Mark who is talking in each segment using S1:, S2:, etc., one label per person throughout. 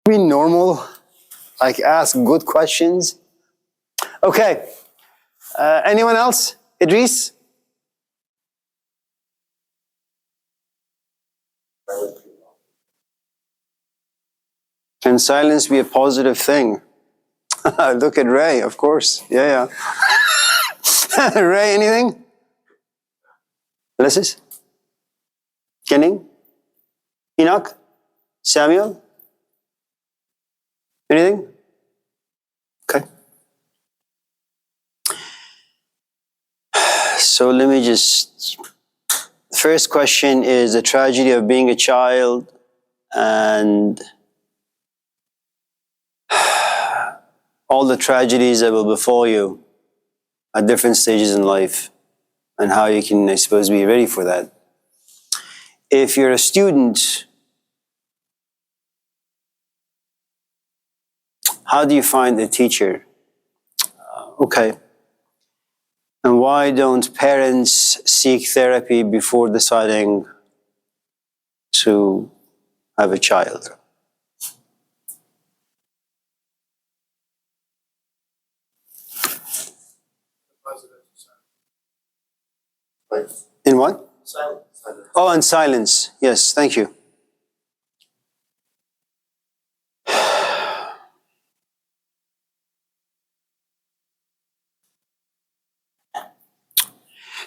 S1: Be normal, like ask good questions. Okay, anyone else? Idris? Can silence be a positive thing? Look at Ray, of course. Yeah. Ray, anything? Ulysses? Kenning? Enoch? Samuel? Anything? Okay. So let me just... First question is the tragedy of being a child and all the tragedies that will befall you at different stages in life and how you can, I suppose, be ready for that. If you're a student, how do you find a teacher? Okay. And why don't parents seek therapy before deciding to have a child? In what?
S2: Silence.
S1: Oh, in silence. Yes, thank you.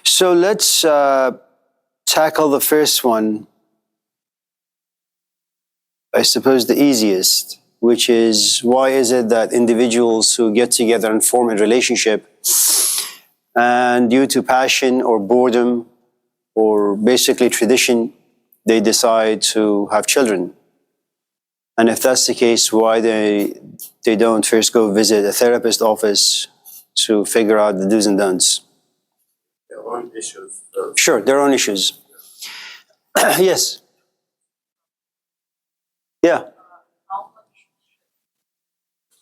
S1: So let's tackle the first one, I suppose the easiest, which is why is it that individuals who get together and form a relationship and due to passion or boredom or basically tradition, they decide to have children? And if that's the case, why they don't first go visit a therapist office to figure out the do's and don'ts?
S2: Their own issues.
S1: Sure, their own issues. Yes. Yeah.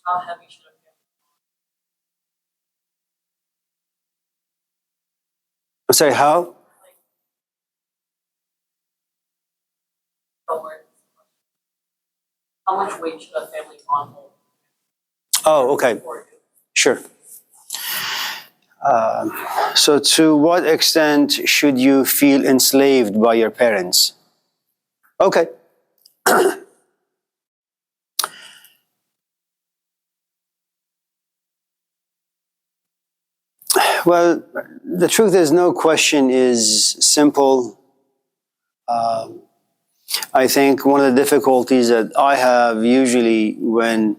S3: How heavy should it be?
S1: I'm sorry, how?
S3: How much weight should a family on hold?
S1: Oh, okay. Sure. So to what extent should you feel enslaved by your parents? Okay. Well, the truth is no question is simple. I think one of the difficulties that I have usually when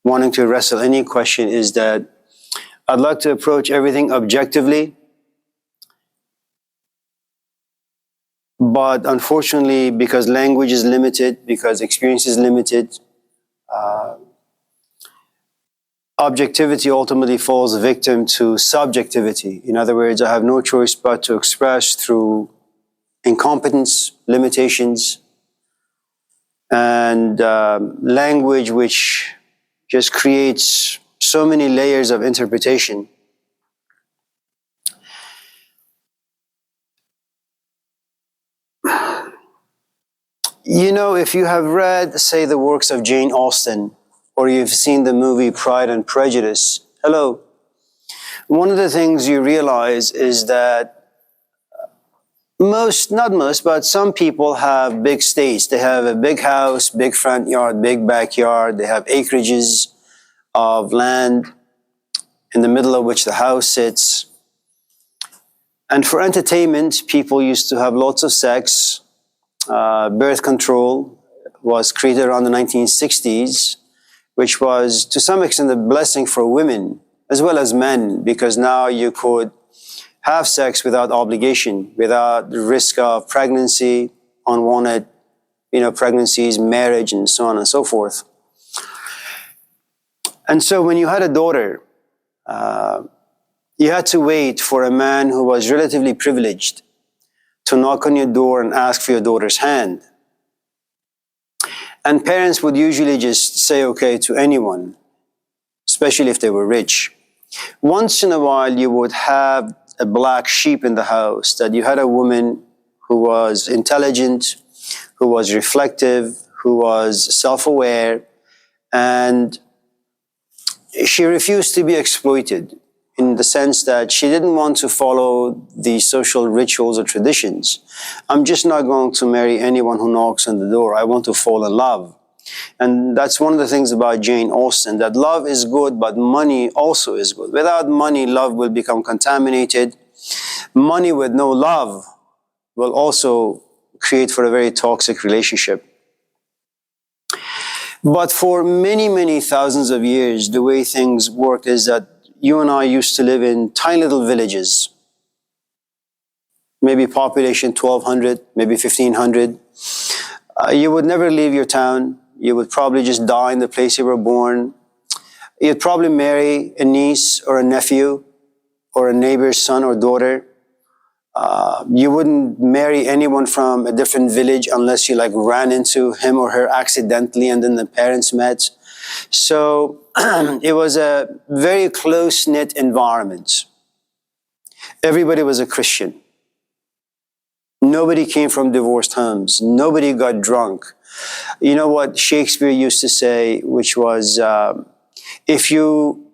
S1: wanting to wrestle any question is that I'd like to approach everything objectively, but unfortunately, because language is limited, because experience is limited, objectivity ultimately falls victim to subjectivity. In other words, I have no choice but to express through incompetence, limitations, and language which just creates so many layers of interpretation. You know, if you have read, say, the works of Jane Austen, or you've seen the movie Pride and Prejudice, hello, one of the things you realize is that not most, but some people have big estates. They have a big house, big front yard, big backyard. They have acreages of land in the middle of which the house sits. And for entertainment, people used to have lots of sex. Birth control was created around the 1960s, which was to some extent a blessing for women as well as men, because now you could have sex without obligation, without the risk of pregnancy, unwanted, pregnancies, marriage, and so on and so forth. And so when you had a daughter, you had to wait for a man who was relatively privileged to knock on your door and ask for your daughter's hand. And parents would usually just say okay to anyone, especially if they were rich. Once in a while, you would have a black sheep in the house, that you had a woman who was intelligent, who was reflective, who was self-aware, and she refused to be exploited, in the sense that she didn't want to follow the social rituals or traditions. I'm just not going to marry anyone who knocks on the door. I want to fall in love. And that's one of the things about Jane Austen, that love is good, but money also is good. Without money, love will become contaminated. Money with no love will also create for a very toxic relationship. But for many, many thousands of years, the way things worked is that you and I used to live in tiny little villages, maybe population 1,200, maybe 1,500. You would never leave your town. You would probably just die in the place you were born. You'd probably marry a niece or a nephew or a neighbor's son or daughter. You wouldn't marry anyone from a different village unless you ran into him or her accidentally and then the parents met. So it was a very close-knit environment. Everybody was a Christian. Nobody came from divorced homes. Nobody got drunk. You know what Shakespeare used to say, which was, if you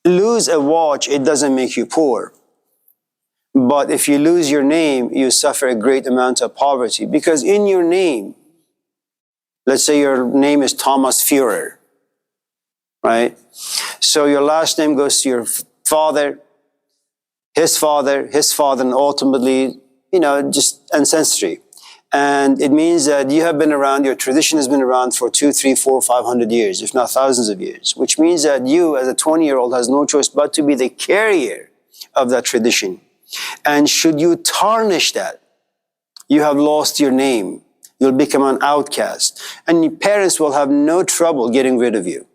S1: lose a watch, it doesn't make you poor. But if you lose your name, you suffer a great amount of poverty. Because in your name, let's say your name is Thomas Führer, right? So your last name goes to your father, his father, and ultimately, just ancestry. And it means that you have been around, your tradition has been around for 200, 300, 400, 500 years, if not thousands of years, which means that you, as a 20-year-old, has no choice but to be the carrier of that tradition. And should you tarnish that, you have lost your name. You'll become an outcast. And your parents will have no trouble getting rid of you.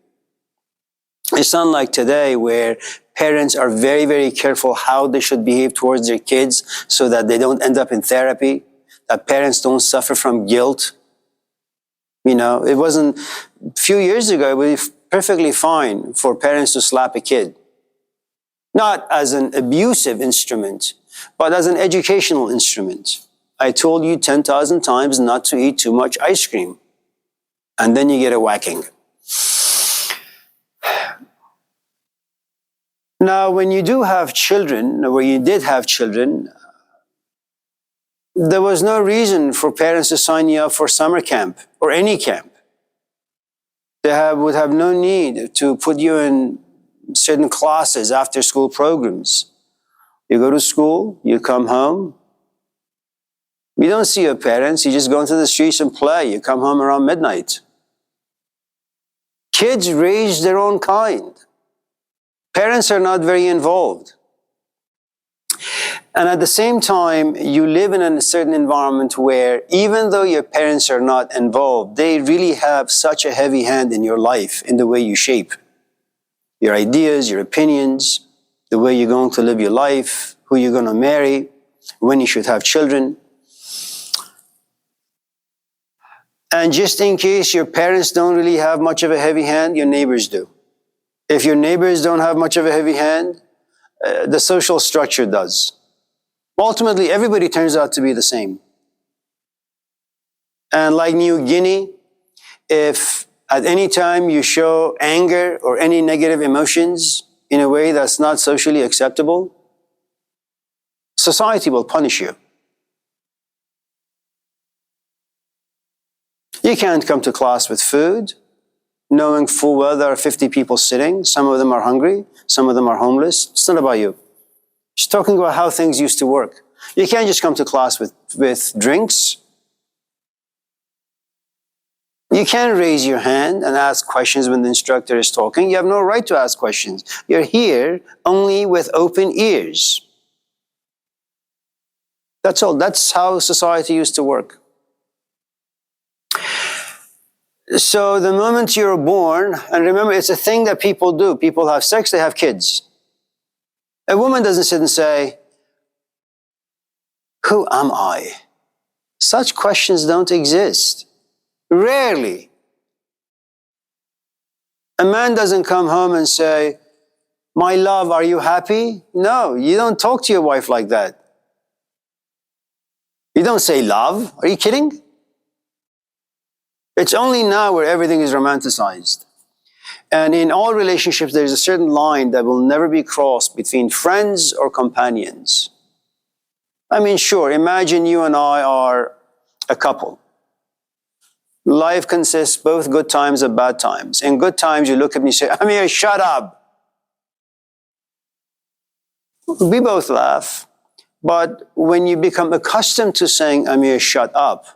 S1: It's not like today where parents are very, very careful how they should behave towards their kids so that they don't end up in therapy, that parents don't suffer from guilt. It wasn't, a few years ago, it was perfectly fine for parents to slap a kid. Not as an abusive instrument, but as an educational instrument. I told you 10,000 times not to eat too much ice cream. And then you get a whacking. Now, when you do have children, or you did have children, there was no reason for parents to sign you up for summer camp or any camp. They would have no need to put you in certain classes, after school programs. You go to school, you come home. You don't see your parents, you just go into the streets and play. You come home around midnight. Kids raise their own kind. Parents are not very involved. And at the same time, you live in a certain environment where even though your parents are not involved, they really have such a heavy hand in your life, in the way you shape your ideas, your opinions, the way you're going to live your life, who you're going to marry, when you should have children. And just in case your parents don't really have much of a heavy hand, your neighbors do. If your neighbors don't have much of a heavy hand, the social structure does. Ultimately, everybody turns out to be the same. And like New Guinea, if at any time you show anger or any negative emotions in a way that's not socially acceptable, society will punish you. You can't come to class with food, knowing full well there are 50 people sitting. Some of them are hungry, some of them are homeless. It's not about you. Just talking about how things used to work. You can't just come to class with drinks. You can't raise your hand and ask questions when the instructor is talking. You have no right to ask questions. You're here only with open ears. That's all. That's how society used to work. So the moment you're born, and remember, it's a thing that people do. People have sex, they have kids. A woman doesn't sit and say, "Who am I?" Such questions don't exist. Rarely. A man doesn't come home and say, "My love, are you happy?" No, you don't talk to your wife like that. You don't say love. Are you kidding? It's only now where everything is romanticized. And in all relationships, there's a certain line that will never be crossed between friends or companions. I mean, sure, imagine you and I are a couple. Life consists both good times and bad times. In good times, you look at me and say, Amir, shut up. We both laugh. But when you become accustomed to saying, Amir, shut up,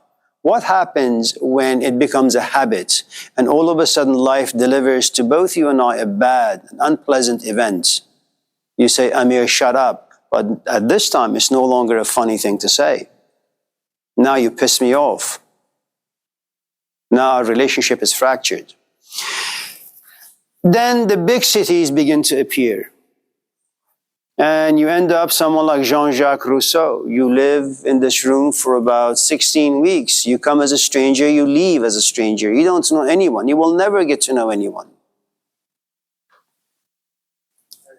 S1: what happens when it becomes a habit and all of a sudden life delivers to both you and I a bad, an unpleasant event? You say, Amir, shut up. But at this time, it's no longer a funny thing to say. Now you piss me off. Now our relationship is fractured. Then the big cities begin to appear. And you end up someone like Jean-Jacques Rousseau. You live in this room for about 16 weeks. You come as a stranger, you leave as a stranger. You don't know anyone. You will never get to know anyone.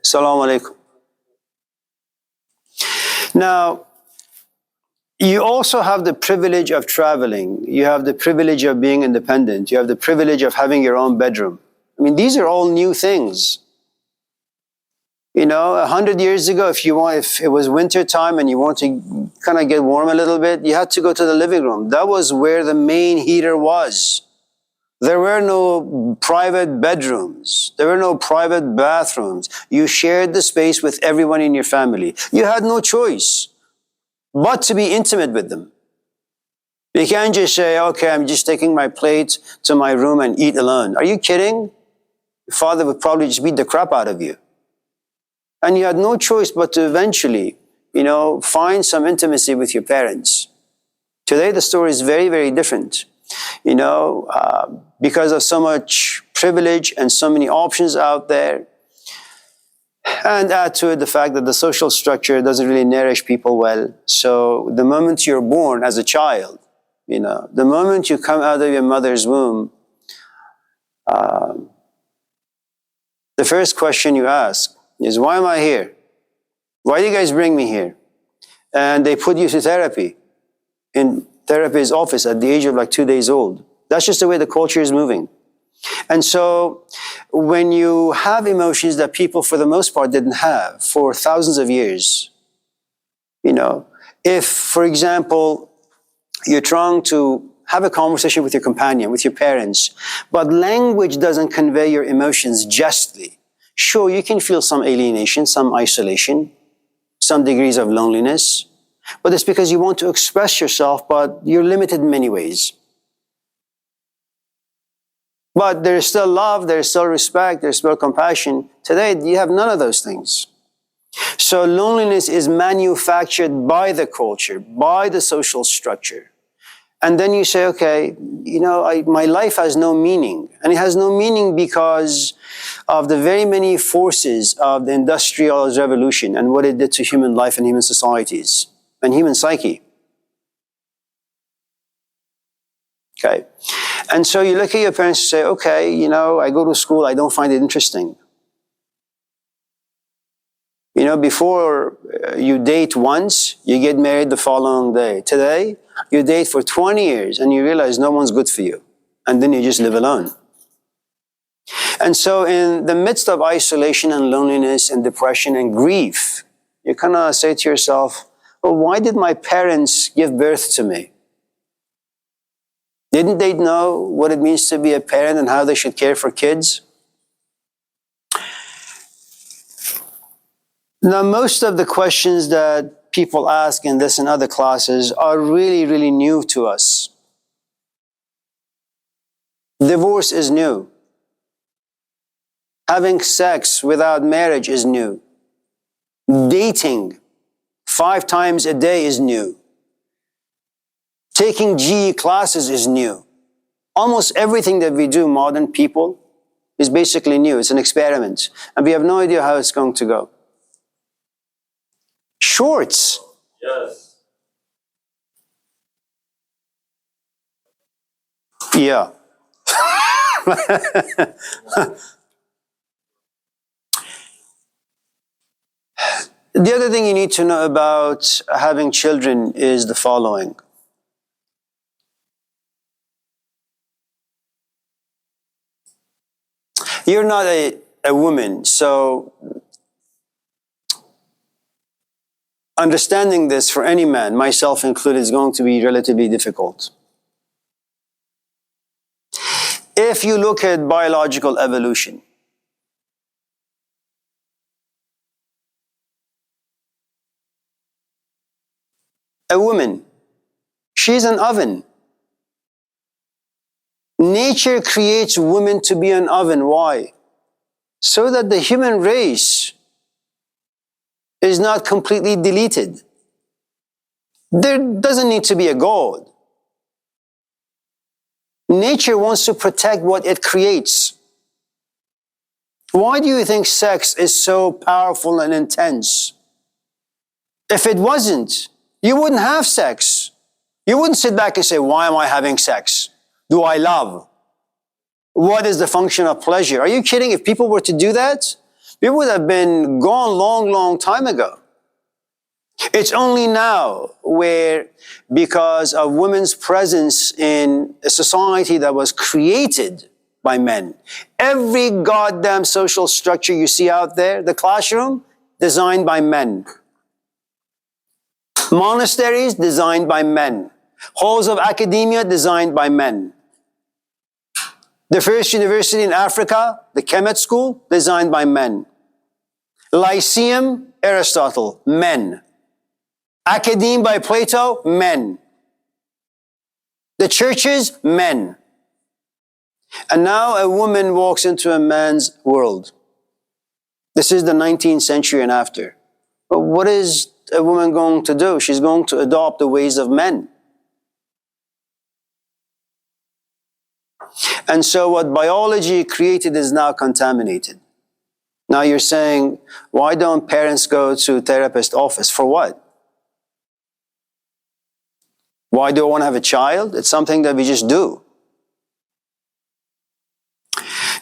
S1: Assalamu alaikum. Now, you also have the privilege of traveling. You have the privilege of being independent. You have the privilege of having your own bedroom. I mean, these are all new things. You know, 100 years ago, if it was winter time and you want to kind of get warm a little bit, you had to go to the living room. That was where the main heater was. There were no private bedrooms. There were no private bathrooms. You shared the space with everyone in your family. You had no choice but to be intimate with them. You can't just say, okay, I'm just taking my plate to my room and eat alone. Are you kidding? Your father would probably just beat the crap out of you. And you had no choice but to eventually, find some intimacy with your parents. Today, the story is very, very different. Because of so much privilege and so many options out there. And add to it the fact that the social structure doesn't really nourish people well. So the moment you're born as a child, the moment you come out of your mother's womb, the first question you ask is, why am I here? Why do you guys bring me here? And they put you to therapy in therapist's office at the age of like 2 days old. That's just the way the culture is moving. And so when you have emotions that people for the most part didn't have for thousands of years, if, for example, you're trying to have a conversation with your companion, with your parents, but language doesn't convey your emotions justly, sure, you can feel some alienation, some isolation, some degrees of loneliness, but it's because you want to express yourself, but you're limited in many ways. But there's still love, there's still respect, there's still compassion. Today, you have none of those things. So loneliness is manufactured by the culture, by the social structure. And then you say, okay, my life has no meaning. And it has no meaning because of the very many forces of the Industrial Revolution and what it did to human life and human societies and human psyche. Okay. And so you look at your parents and say, okay, I go to school, I don't find it interesting. Before you date once, you get married the following day. Today, you date for 20 years and you realize no one's good for you. And then you just live alone. And so in the midst of isolation and loneliness and depression and grief, you kind of say to yourself, well, why did my parents give birth to me? Didn't they know what it means to be a parent and how they should care for kids? Now, most of the questions that people ask in this and other classes are really, really new to us. Divorce is new. Having sex without marriage is new. Dating 5 times a day is new. Taking GE classes is new. Almost everything that we do, modern people, is basically new. It's an experiment. And we have no idea how it's going to go. Shorts.
S2: Yes.
S1: Yeah. The other thing you need to know about having children is the following. You're not a woman, so understanding this for any man, myself included, is going to be relatively difficult. If you look at biological evolution, a woman, she's an oven. Nature creates women to be an oven. Why? So that the human race is not completely deleted. There doesn't need to be a God. Nature wants to protect what it creates. Why do you think sex is so powerful and intense? If it wasn't, you wouldn't have sex. You wouldn't sit back and say, why am I having sex? Do I love? What is the function of pleasure? Are you kidding? If people were to do that, we would have been gone long, long time ago. It's only now where, because of women's presence in a society that was created by men, every goddamn social structure you see out there, the classroom, designed by men. Monasteries, designed by men. Halls of academia, designed by men. The first university in Africa, the Kemet School, designed by men. Lyceum, Aristotle, men. Academe by Plato, men. The churches, men. And now a woman walks into a man's world. This is the 19th century and after. But what is a woman going to do? She's going to adopt the ways of men. And so what biology created is now contaminated. Now you're saying, why don't parents go to a therapist's office? For what? Why do I want to have a child? It's something that we just do.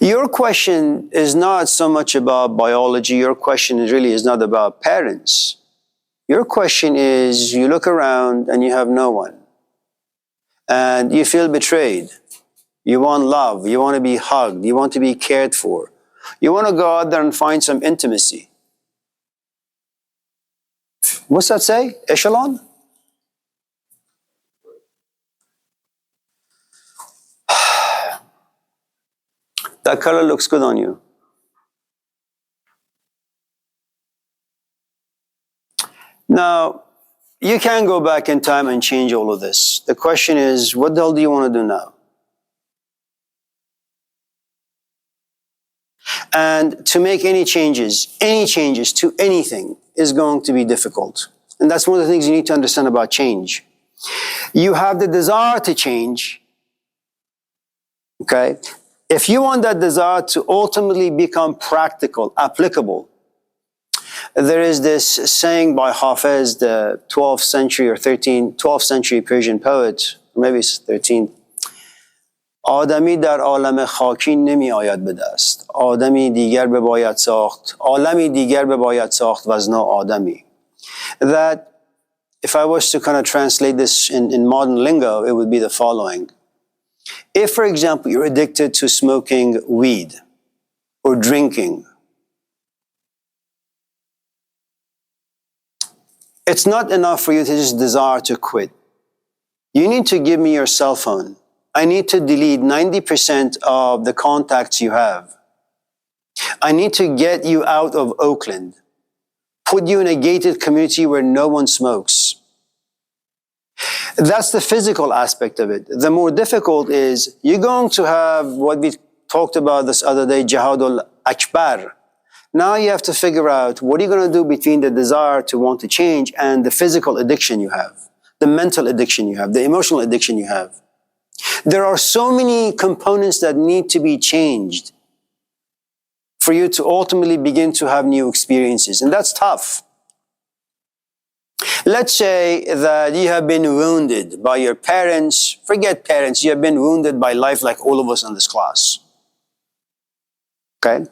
S1: Your question is not so much about biology. Your question really is not about parents. Your question is, you look around and you have no one. And you feel betrayed. You want love. You want to be hugged. You want to be cared for. You want to go out there and find some intimacy. What's that say? Echelon? That color looks good on you. Now, you can go back in time and change all of this. The question is, what the hell do you want to do now? And to make any changes to anything is going to be difficult. And that's one of the things you need to understand about change. You have the desire to change, okay? If you want that desire to ultimately become practical, applicable, there is this saying by Hafez, the 12th century or 12th century Persian poet, maybe it's 13th. آدمی در عالم خاکی نمی آید به دست. آدمی دیگر بباید ساخت. عالمی دیگر بباید ساخت وزنا آدمی. That if I was to kind of translate this in modern lingo, it would be the following. If, for example, you're addicted to smoking weed or drinking, it's not enough for you to just desire to quit. You need to give me your cell phone. I need to delete 90% of the contacts you have. I need to get you out of Oakland, put you in a gated community where no one smokes. That's the physical aspect of it. The more difficult is you're going to have what we talked about this other day, Jihadul Akbar. Now you have to figure out what are you going to do between the desire to want to change and the physical addiction you have, the mental addiction you have, the emotional addiction you have. There are so many components that need to be changed for you to ultimately begin to have new experiences. And that's tough. Let's say that you have been wounded by your parents. Forget parents. You have been wounded by life like all of us in this class. Okay?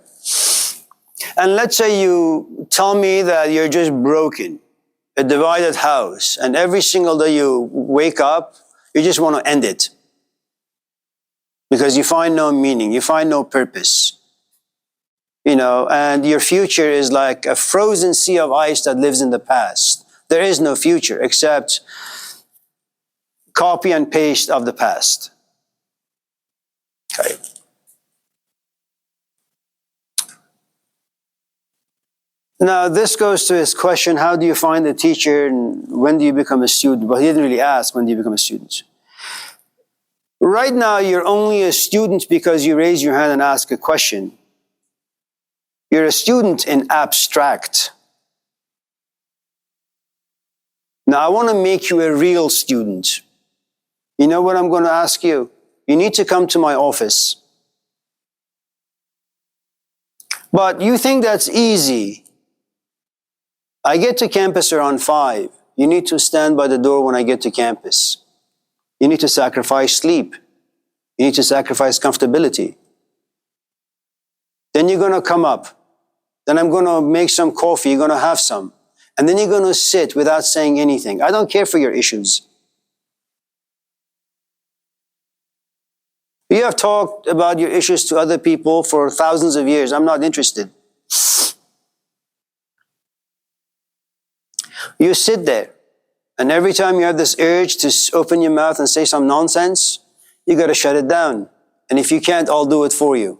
S1: And let's say you tell me that you're just broken, a divided house, and every single day you wake up, you just want to end it. Because you find no meaning, you find no purpose. and your future is like a frozen sea of ice that lives in the past. There is no future except copy and paste of the past. Okay. Now, this goes to his question, how do you find a teacher and when do you become a student? But he didn't really ask, when do you become a student? Right now, you're only a student because you raise your hand and ask a question. You're a student in abstract. Now, I want to make you a real student. You know what I'm going to ask you? You need to come to my office. But you think that's easy. I get to campus around 5. You need to stand by the door when I get to campus. You need to sacrifice sleep. You need to sacrifice comfortability. Then you're going to come up. Then I'm going to make some coffee. You're going to have some. And then you're going to sit without saying anything. I don't care for your issues. You have talked about your issues to other people for thousands of years. I'm not interested. You sit there, and every time you have this urge to open your mouth and say some nonsense, you got to shut it down. And if you can't, I'll do it for you.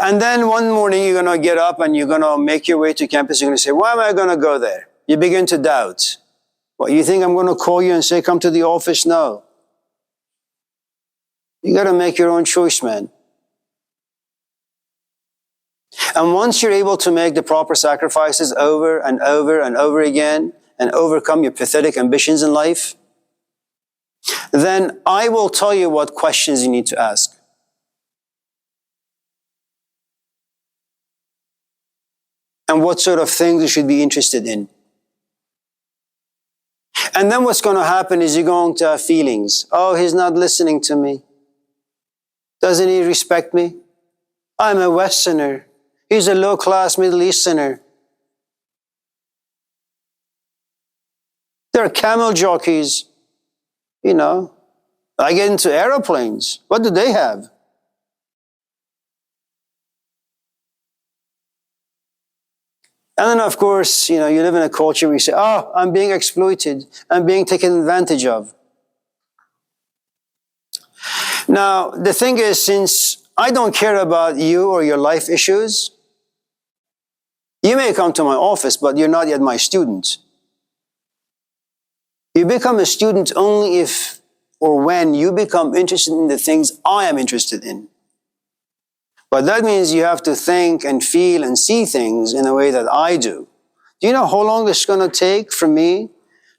S1: And then one morning you're going to get up and you're going to make your way to campus. You're going to say, why am I going to go there? You begin to doubt. What, you think I'm going to call you and say, come to the office? No. You got to make your own choice, man. And once you're able to make the proper sacrifices over and over and over again and overcome your pathetic ambitions in life, then I will tell you what questions you need to ask. And what sort of things you should be interested in. And then what's going to happen is you're going to have feelings. Oh, he's not listening to me. Doesn't he respect me? I'm a Westerner. He's a low-class Middle Easterner. They're camel jockeys. I get into aeroplanes. What do they have? And then, of course, you live in a culture where you say, oh, I'm being exploited. I'm being taken advantage of. Now, the thing is, since I don't care about you or your life issues, you may come to my office, but you're not yet my student. You become a student only if or when you become interested in the things I am interested in. But that means you have to think and feel and see things in a way that I do. Do you know how long it's going to take for me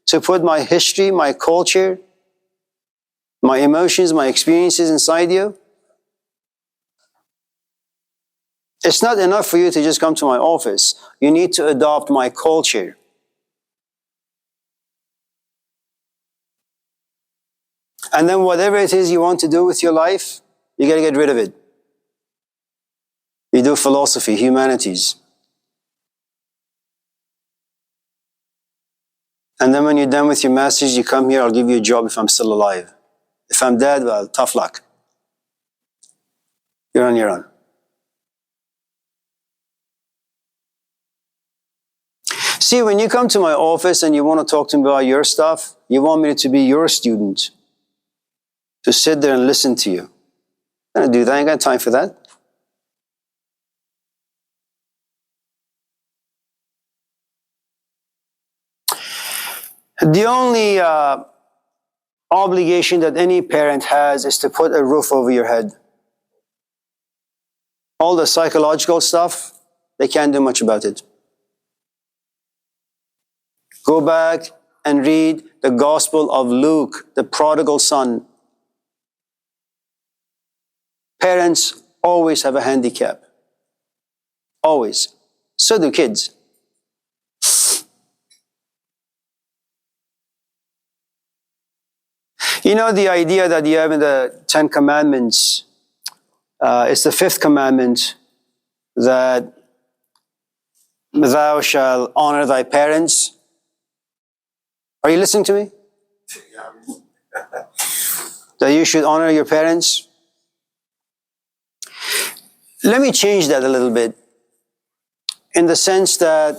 S1: to put my history, my culture, my emotions, my experiences inside you? It's not enough for you to just come to my office. You need to adopt my culture. And then whatever it is you want to do with your life, you got to get rid of it. You do philosophy, humanities. And then when you're done with your master's, you come here, I'll give you a job if I'm still alive. If I'm dead, well, tough luck. You're on your own. See, when you come to my office and you want to talk to me about your stuff, you want me to be your student. To sit there and listen to you. I'm going to do that. I ain't got time for that. The only obligation that any parent has is to put a roof over your head. All the psychological stuff, they can't do much about it. Go back and read the Gospel of Luke, the prodigal son. Parents always have a handicap. Always. So do kids. You know the idea that you have in the 10 Commandments, it's the 5th commandment that thou shalt honor thy parents. Are you listening to me? That you should honor your parents? Let me change that a little bit in the sense that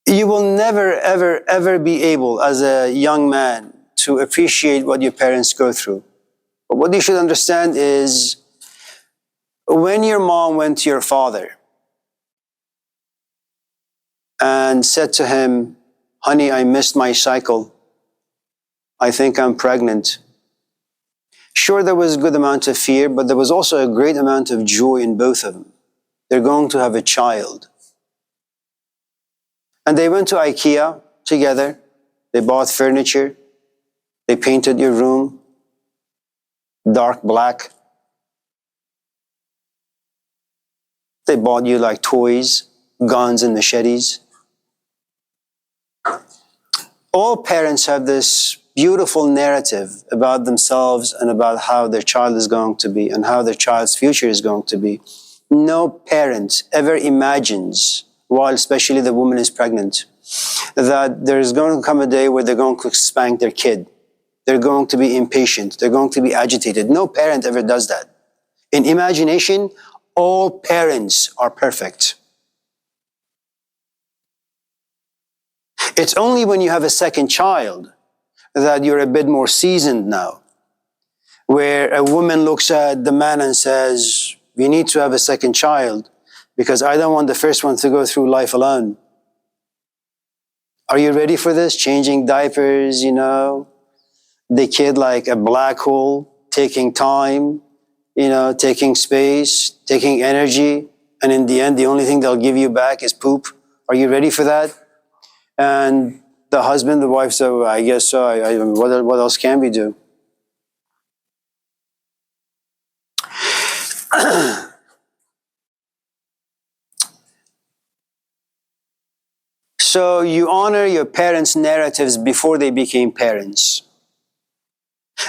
S1: you will never, ever, ever be able as a young man to appreciate what your parents go through. But what you should understand is when your mom went to your father and said to him, honey, I missed my cycle. I think I'm pregnant. Sure, there was a good amount of fear, but there was also a great amount of joy in both of them. They're going to have a child. And they went to IKEA together. They bought furniture. They painted your room dark black. They bought you like toys, guns and machetes. All parents have this beautiful narrative about themselves and about how their child is going to be and how their child's future is going to be. No parent ever imagines, while especially the woman is pregnant, that there's going to come a day where they're going to spank their kid. They're going to be impatient. They're going to be agitated. No parent ever does that. In imagination, all parents are perfect. It's only when you have a second child that you're a bit more seasoned now, where a woman looks at the man and says, we need to have a second child because I don't want the first one to go through life alone. Are you ready for this? Changing diapers, the kid like a black hole, taking time, taking space, taking energy. And in the end, the only thing they'll give you back is poop. Are you ready for that? And the husband, the wife said, well, I guess so. What else can we do? So you honor your parents' narratives before they became parents.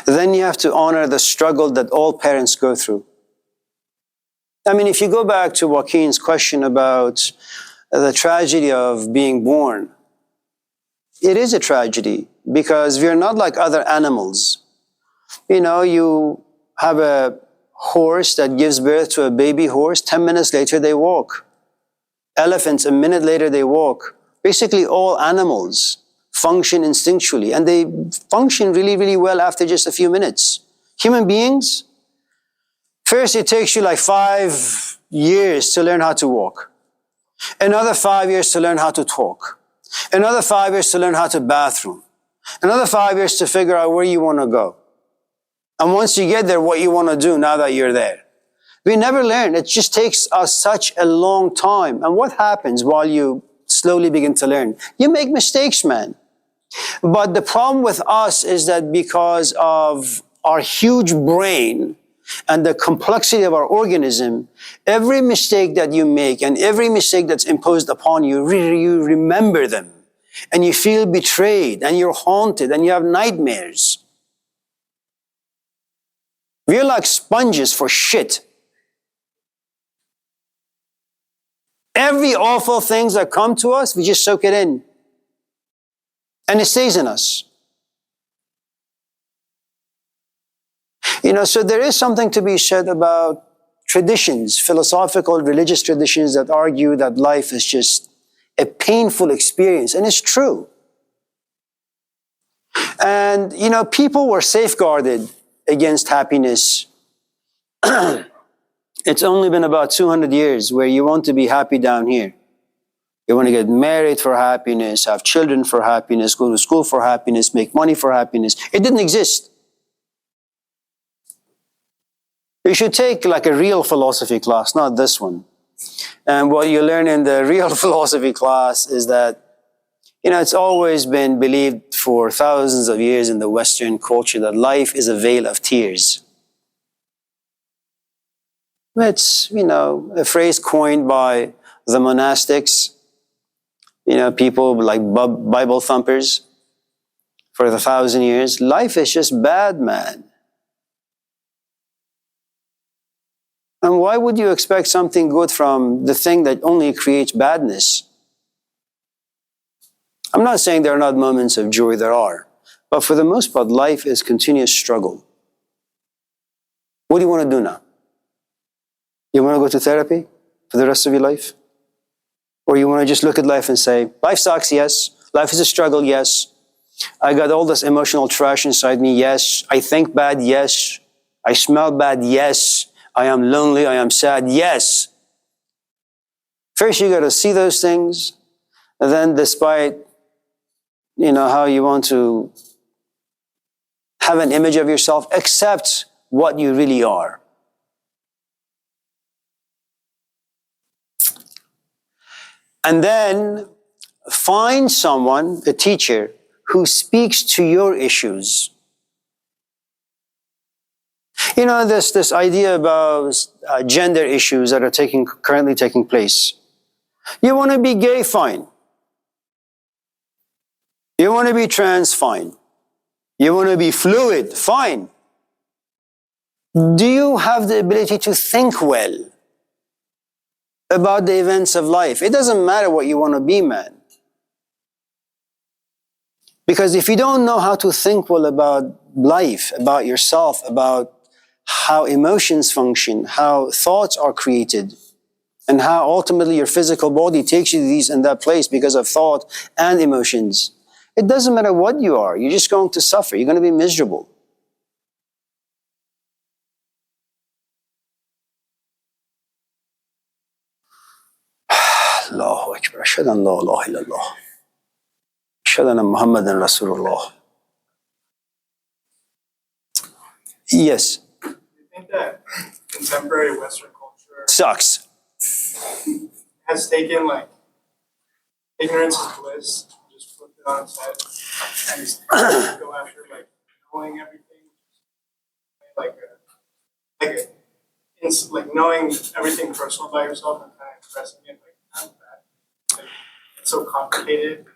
S1: Then you have to honor the struggle that all parents go through. I mean, if you go back to Joaquin's question about the tragedy of being born, it is a tragedy because we're not like other animals. You have a horse that gives birth to a baby horse, 10 minutes later they walk. Elephants, a minute later they walk. Basically all animals function instinctually and they function really, really well after just a few minutes. Human beings, first it takes you like 5 years to learn how to walk. Another 5 years to learn how to talk. Another 5 years to learn how to bathroom. Another 5 years to figure out where you want to go. And once you get there, what you want to do now that you're there. We never learn. It just takes us such a long time. And what happens while you slowly begin to learn? You make mistakes, man. But the problem with us is that because of our huge brain and the complexity of our organism, every mistake that you make and every mistake that's imposed upon you, you remember them. And you feel betrayed and you're haunted and you have nightmares. We're like sponges for shit. Every awful things that come to us, we just soak it in. And it stays in us. So there is something to be said about traditions, philosophical, religious traditions that argue that life is just a painful experience. And it's true. And, people were safeguarded against happiness. It's only been about 200 years where you want to be happy down here. You want to get married for happiness, have children for happiness, go to school for happiness, make money for happiness. It didn't exist. You should take like a real philosophy class, not this one. And what you learn in the real philosophy class is that, it's always been believed for thousands of years in the Western culture that life is a vale of tears. It's, a phrase coined by the monastics, people like Bible thumpers for 1,000 years. Life is just bad, man. And why would you expect something good from the thing that only creates badness? I'm not saying there are not moments of joy, there are. But for the most part, life is continuous struggle. What do you want to do now? You want to go to therapy for the rest of your life? Or you want to just look at life and say, life sucks, yes. Life is a struggle, yes. I got all this emotional trash inside me, yes. I think bad, yes. I smell bad, yes. I am lonely, I am sad, yes. First, you got to see those things. And then despite, how you want to have an image of yourself, accept what you really are. And then find someone, a teacher, who speaks to your issues. This idea about gender issues that are currently taking place. You want to be gay, fine. You want to be trans, fine. You want to be fluid, fine. Do you have the ability to think well about the events of life? It doesn't matter what you want to be, man. Because if you don't know how to think well about life, about yourself, about how emotions function, how thoughts are created, and how ultimately your physical body takes you to these and that place because of thought and emotions, it doesn't matter what you are. You're just going to suffer. You're going to be miserable. Allahu Akbar. Ashhadu an la ilaha illallah. Ashhadu anna Muhammadan Rasulullah. Yes.
S2: Do you think that contemporary Western culture
S1: Sucks.
S2: has taken ignorance is bliss, just flipped it on its head, and go after knowing everything, knowing everything personal about yourself and kind of expressing it kind of that. It's so complicated.